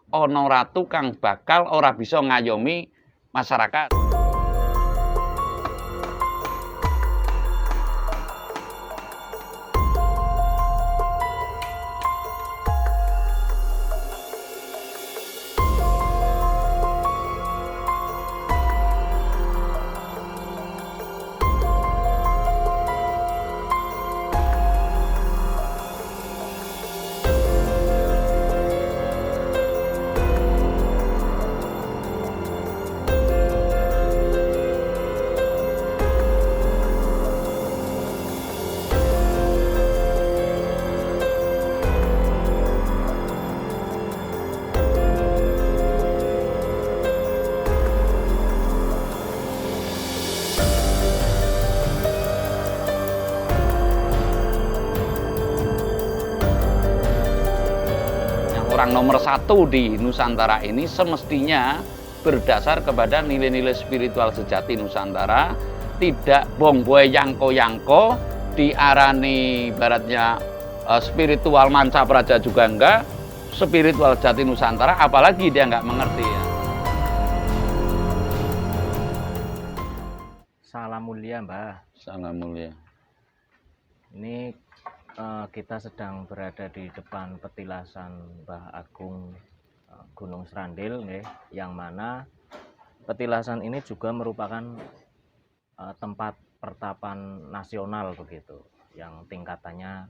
ana ratu kang bakal ora bisa ngayomi masyarakat. Orang nomor satu di Nusantara ini semestinya berdasar kepada nilai-nilai spiritual sejati Nusantara, tidak bongboe yangko-yangko, diarani baratnya spiritual manca praja juga enggak, spiritual jati Nusantara apalagi dia enggak mengerti ya. Salam mulia, Mbah. Salam mulia. Ini kita sedang berada di depan petilasan Mbah Agung Gunung Srandil, yang mana petilasan ini juga merupakan tempat pertapan nasional begitu, yang tingkatannya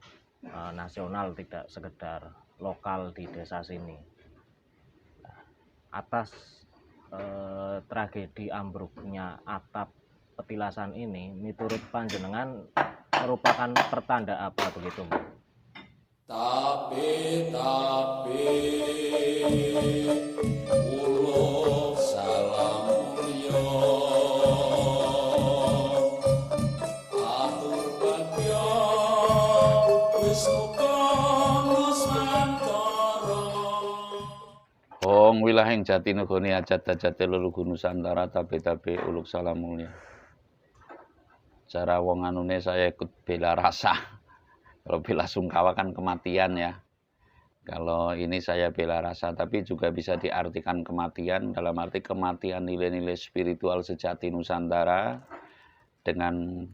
nasional, tidak sekedar lokal di desa sini. Atas tragedi ambruknya atap petilasan ini, miturut panjenengan merupakan pertanda apa begitu, Mbak? Tapi uluk salam mulya atur badya Wisnu Nusantara. Hong wilahing Jatinegara ajat-ajate leluhur Nusantara tabe-tabe uluk salam mulia. Cara wong anune saya ikut bela rasa. Kalau bela sungkawa kan kematian ya. Kalau ini saya bela rasa, tapi juga bisa diartikan kematian dalam arti kematian nilai-nilai spiritual sejati Nusantara dengan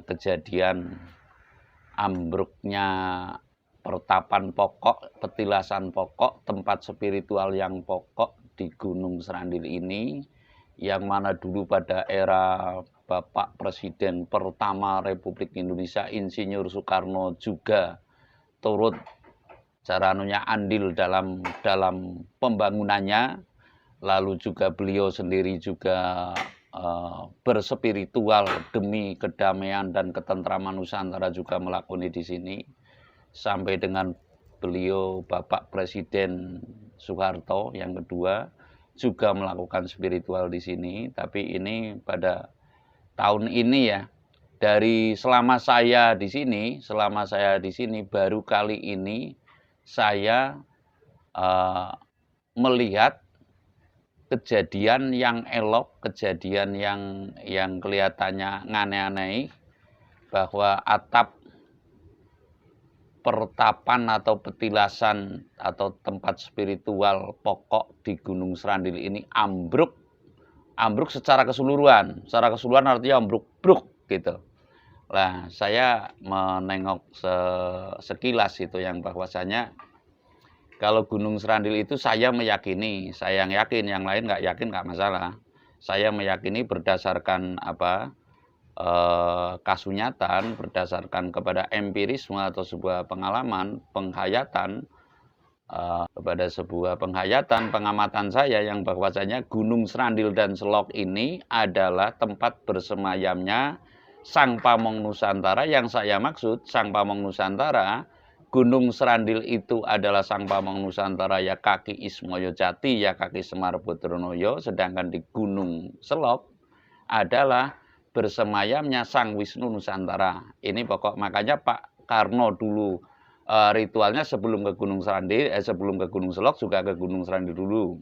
kejadian ambruknya pertapan pokok, petilasan pokok, tempat spiritual yang pokok di Gunung Srandil ini, yang mana dulu pada era Bapak Presiden pertama Republik Indonesia Insinyur Soekarno juga turut caranunya andil dalam pembangunannya, lalu juga beliau sendiri juga berspiritual demi kedamaian dan ketentraman Nusantara juga melakoni di sini, sampai dengan beliau Bapak Presiden Soeharto yang kedua juga melakukan spiritual di sini. Tapi ini pada tahun ini ya, dari selama saya di sini baru kali ini saya melihat kejadian yang elok, kejadian yang kelihatannya aneh-aneh, bahwa atap pertapan atau petilasan atau tempat spiritual pokok di Gunung Srandil ini ambruk secara keseluruhan. Secara keseluruhan artinya ambruk-bruk gitu. Nah, saya menengok sekilas itu yang bahwasanya kalau Gunung Srandil itu saya meyakini, saya yang yakin, yang lain nggak yakin nggak masalah. Saya meyakini berdasarkan kasunyatan, berdasarkan kepada empirisme atau sebuah pengalaman, penghayatan, kepada sebuah penghayatan, pengamatan saya yang bahwasanya Gunung Srandil dan Selok ini adalah tempat bersemayamnya Sang Pamong Nusantara. Yang saya maksud Sang Pamong Nusantara, Gunung Srandil itu adalah Sang Pamong Nusantara ya kaki Ismoyo Jati, ya kaki Semar Putronoyo, sedangkan di Gunung Selok adalah bersemayamnya Sang Wisnu Nusantara. Ini pokok, makanya Pak Karno dulu ritualnya sebelum ke Gunung Srandil, sebelum ke Gunung Selok juga ke Gunung Srandil dulu.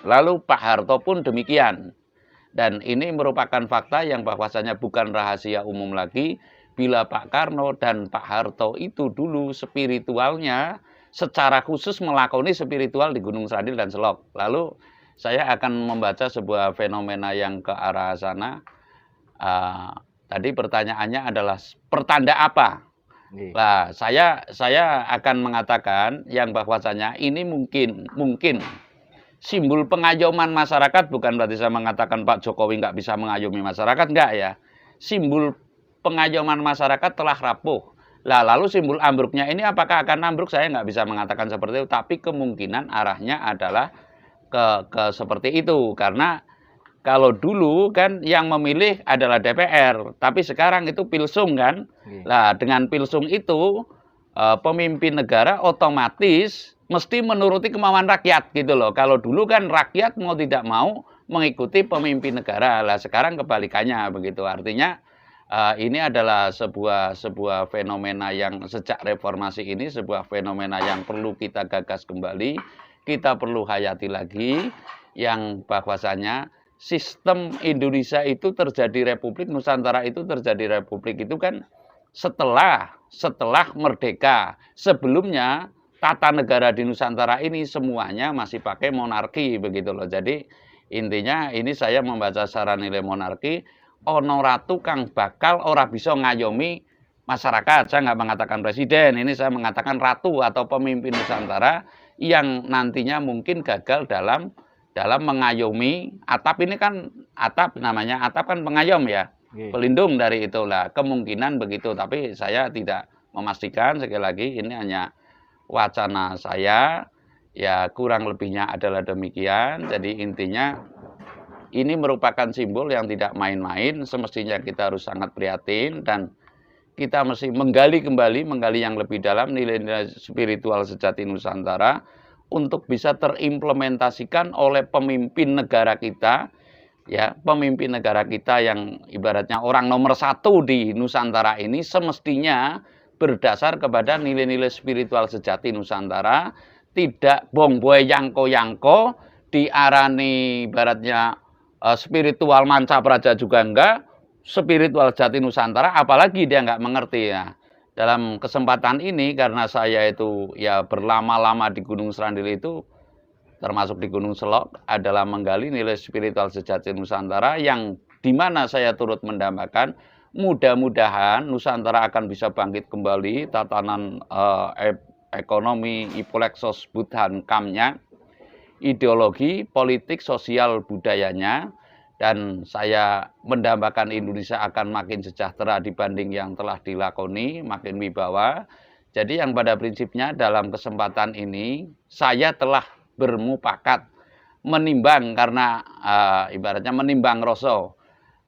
Lalu Pak Harto pun demikian. Dan ini merupakan fakta yang bahwasanya bukan rahasia umum lagi, bila Pak Karno dan Pak Harto itu dulu spiritualnya secara khusus melakoni spiritual di Gunung Srandil dan Selok. Lalu saya akan membaca sebuah fenomena yang ke arah sana. Tadi pertanyaannya adalah pertanda apa? Nah, saya akan mengatakan yang bahwasanya ini mungkin simbol pengayoman masyarakat, bukan berarti saya mengatakan Pak Jokowi nggak bisa mengayomi masyarakat, nggak ya. Simbol pengayoman masyarakat telah rapuh. Lah, lalu simbol ambruknya ini apakah akan ambruk? Saya nggak bisa mengatakan seperti itu, tapi kemungkinan arahnya adalah ke seperti itu. Karena kalau dulu kan yang memilih adalah DPR, tapi sekarang itu pilsung kan. Lah, dengan pilsung itu pemimpin negara otomatis mesti menuruti kemauan rakyat gitu loh. Kalau dulu kan rakyat mau tidak mau mengikuti pemimpin negara. Lah, sekarang kebalikannya begitu. Artinya ini adalah sebuah fenomena yang sejak reformasi ini, sebuah fenomena yang perlu kita gagas kembali, kita perlu hayati lagi, yang bahwasanya sistem Indonesia itu terjadi republik, Nusantara itu terjadi republik itu kan setelah merdeka. Sebelumnya tata negara di Nusantara ini semuanya masih pakai monarki begitu loh. Jadi intinya ini saya membaca secara nilai monarki, ono ratu kang bakal ora bisa ngayomi masyarakat. Saya nggak mengatakan presiden, ini saya mengatakan ratu atau pemimpin Nusantara yang nantinya mungkin gagal dalam mengayomi. Atap ini kan atap, namanya atap kan pengayom ya, pelindung dari itulah. Kemungkinan begitu, tapi saya tidak memastikan. Sekali lagi ini hanya wacana saya, ya kurang lebihnya adalah demikian. Jadi intinya ini merupakan simbol yang tidak main-main. Semestinya kita harus sangat prihatin dan kita mesti menggali yang lebih dalam nilai-nilai spiritual sejati Nusantara untuk bisa terimplementasikan oleh pemimpin negara kita, ya, pemimpin negara kita yang ibaratnya orang nomor 1 di Nusantara ini semestinya berdasar kepada nilai-nilai spiritual sejati Nusantara, tidak bongboy yangko-yangko, diarani ibaratnya spiritual manca praja juga enggak, spiritual jati Nusantara apalagi dia enggak mengerti ya. Dalam kesempatan ini karena saya itu ya berlama-lama di Gunung Srandil itu, termasuk di Gunung Selok, adalah menggali nilai spiritual sejati Nusantara yang dimana saya turut mendambakan mudah-mudahan Nusantara akan bisa bangkit kembali, tatanan ekonomi Ipolexos Budhan Kamnya, ideologi, politik, sosial, budayanya, dan saya mendambakan Indonesia akan makin sejahtera dibanding yang telah dilakoni, makin wibawa. Jadi yang pada prinsipnya dalam kesempatan ini saya telah bermupakat menimbang karena ibaratnya menimbang rasa.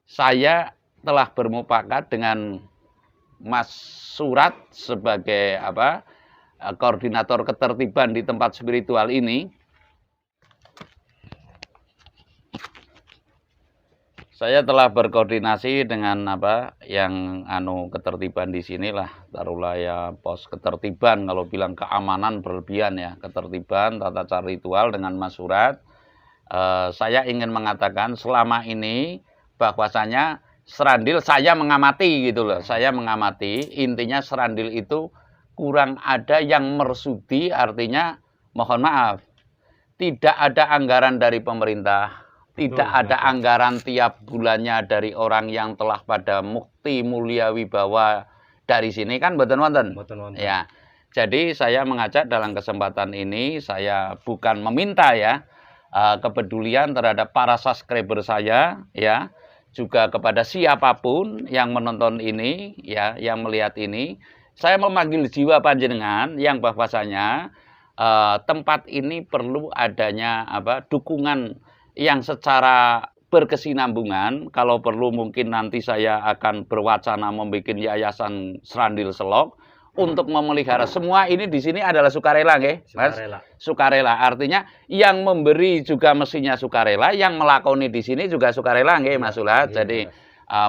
Saya telah bermupakat dengan Mas Surat sebagai koordinator ketertiban di tempat spiritual ini. Saya telah berkoordinasi dengan yang ketertiban di sinilah, taruhlah ya pos ketertiban, kalau bilang keamanan berlebihan ya, ketertiban tata cara ritual dengan Mas Surat. Saya ingin mengatakan selama ini bahwasanya Srandil saya mengamati gitu loh, saya mengamati intinya Srandil itu kurang ada yang mersudi, artinya mohon maaf tidak ada anggaran dari pemerintah. Tidak ada anggaran tiap bulannya dari orang yang telah pada mukti mulia wibawa dari sini kan mboten wonten. Ya. Jadi saya mengajak dalam kesempatan ini, saya bukan meminta ya kepedulian terhadap para subscriber saya ya, juga kepada siapapun yang menonton ini ya, yang melihat ini, saya memanggil jiwa panjenengan yang bahwasanya tempat ini perlu adanya dukungan yang secara berkesinambungan. Kalau perlu mungkin nanti saya akan berwacana membuat yayasan Srandil Selok untuk memelihara semua ini di sini adalah sukarela nggih, Mas? Sukarela. Artinya yang memberi juga mestinya sukarela, yang melakoni di sini juga sukarela nggih, Mas Sulat. Jadi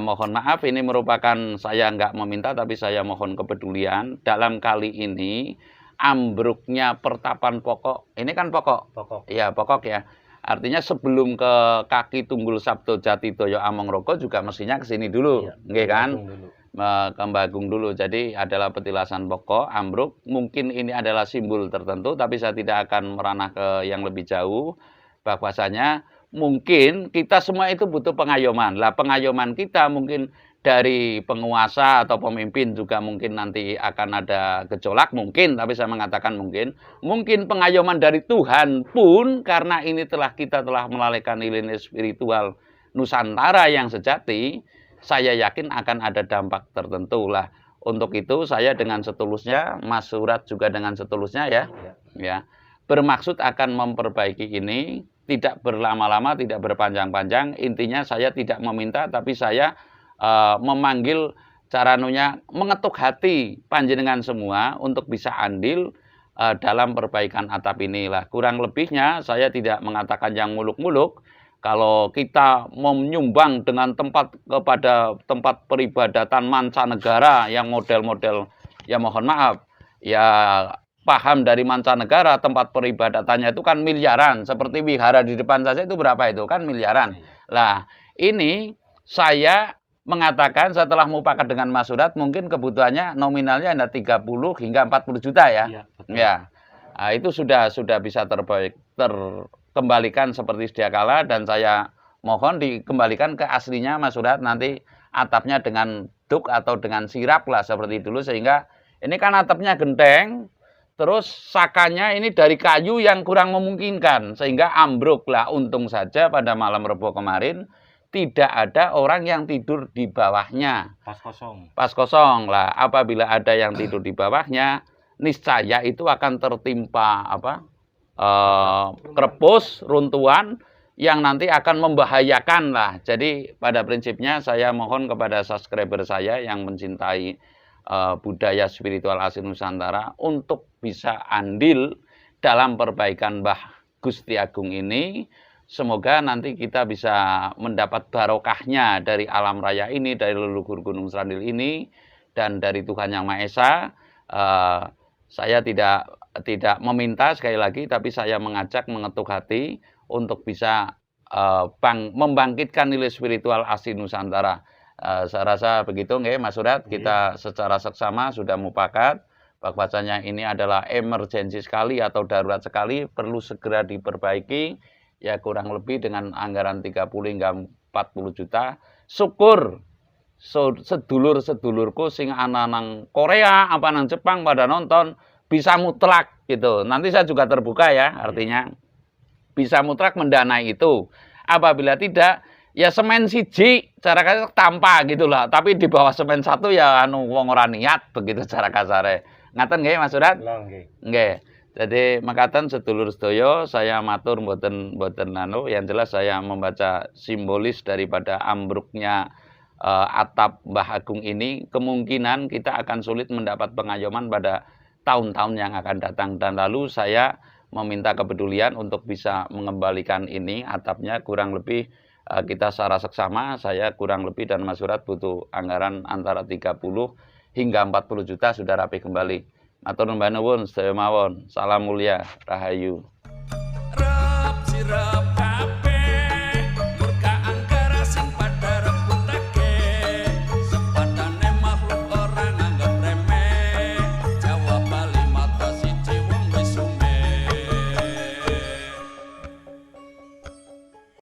mohon maaf ini merupakan saya nggak meminta tapi saya mohon kepedulian dalam kali ini ambruknya pertapan pokok. Ini kan pokok. Iya, pokok ya. Artinya sebelum ke kaki Tunggul Sabdo Jati Doyo Amongroko juga mestinya ke sini dulu, nggih kan? ke Mbah Agung dulu. Jadi adalah petilasan pokok, ambruk. Mungkin ini adalah simbol tertentu, tapi saya tidak akan meranah ke yang lebih jauh. Bahwasanya mungkin kita semua itu butuh pengayoman. Lah pengayoman kita mungkin dari penguasa atau pemimpin juga mungkin nanti akan ada gejolak mungkin, tapi saya mengatakan mungkin pengayoman dari Tuhan pun karena ini kita telah melalaikan nilai-nilai spiritual Nusantara yang sejati, saya yakin akan ada dampak tertentu lah. Untuk itu saya dengan setulusnya, Mas Surat juga dengan setulusnya ya, bermaksud akan memperbaiki ini, tidak berlama-lama, tidak berpanjang-panjang. Intinya saya tidak meminta, tapi saya memanggil caranunya mengetuk hati panjenengan semua untuk bisa andil dalam perbaikan atap inilah. Kurang lebihnya saya tidak mengatakan yang muluk-muluk. Kalau kita menyumbang dengan kepada tempat peribadatan mancanegara yang model-model, ya mohon maaf, ya paham dari mancanegara tempat peribadatannya itu kan miliaran. Seperti wihara di depan saja itu berapa itu kan miliaran. Lah ini saya mengatakan setelah mufakat dengan Mas Surat mungkin kebutuhannya nominalnya ada 30 hingga 40 juta ya. Ya. Nah, itu sudah bisa terkembalikan seperti sedia kala dan saya mohon dikembalikan ke aslinya Mas Surat nanti atapnya dengan duk atau dengan sirap lah seperti dulu sehingga ini kan atapnya genteng terus sakanya ini dari kayu yang kurang memungkinkan sehingga ambruk lah. Untung saja pada malam Rebo kemarin tidak ada orang yang tidur di bawahnya. Pas kosong lah. Apabila ada yang tidur di bawahnya, niscaya itu akan tertimpa krepus, runtuhan yang nanti akan membahayakan lah. Jadi pada prinsipnya saya mohon kepada subscriber saya yang mencintai budaya spiritual asli Nusantara untuk bisa andil dalam perbaikan Mbah Gusti Agung ini. Semoga nanti kita bisa mendapat barokahnya dari alam raya ini, dari leluhur Gunung Srandil ini, dan dari Tuhan Yang Maha Esa. Saya tidak meminta sekali lagi, tapi saya mengajak, mengetuk hati untuk bisa membangkitkan nilai spiritual asli Nusantara. Saya rasa begitu, nggih, Mas Surat. Kita secara seksama sudah mufakat bahwasanya ini adalah emergensi sekali atau darurat sekali, perlu segera diperbaiki. Ya kurang lebih dengan anggaran 30 hingga 40 juta. Syukur sedulur-sedulurku sing ana nang Korea apa nang Jepang pada nonton bisa mutlak gitu. Nanti saya juga terbuka ya, artinya bisa mutlak mendanai itu. Apabila tidak ya semen siji cara kasar tanpa gitu lah. Tapi di bawah semen satu ya wong ora niat begitu cara kasare. Ngaten nggih Mas Surat? Nggih. Jadi makaten sedulur sedaya saya matur mboten yang jelas saya membaca simbolis daripada ambruknya atap Mbah Agung ini kemungkinan kita akan sulit mendapat pengayoman pada tahun-tahun yang akan datang dan lalu saya meminta kepedulian untuk bisa mengembalikan ini atapnya kurang lebih kita secara seksama saya kurang lebih dan Mas Surat butuh anggaran antara 30 hingga 40 juta sudah rapi kembali. Matur nuwun sedaya mawon. Salam mulia, rahayu.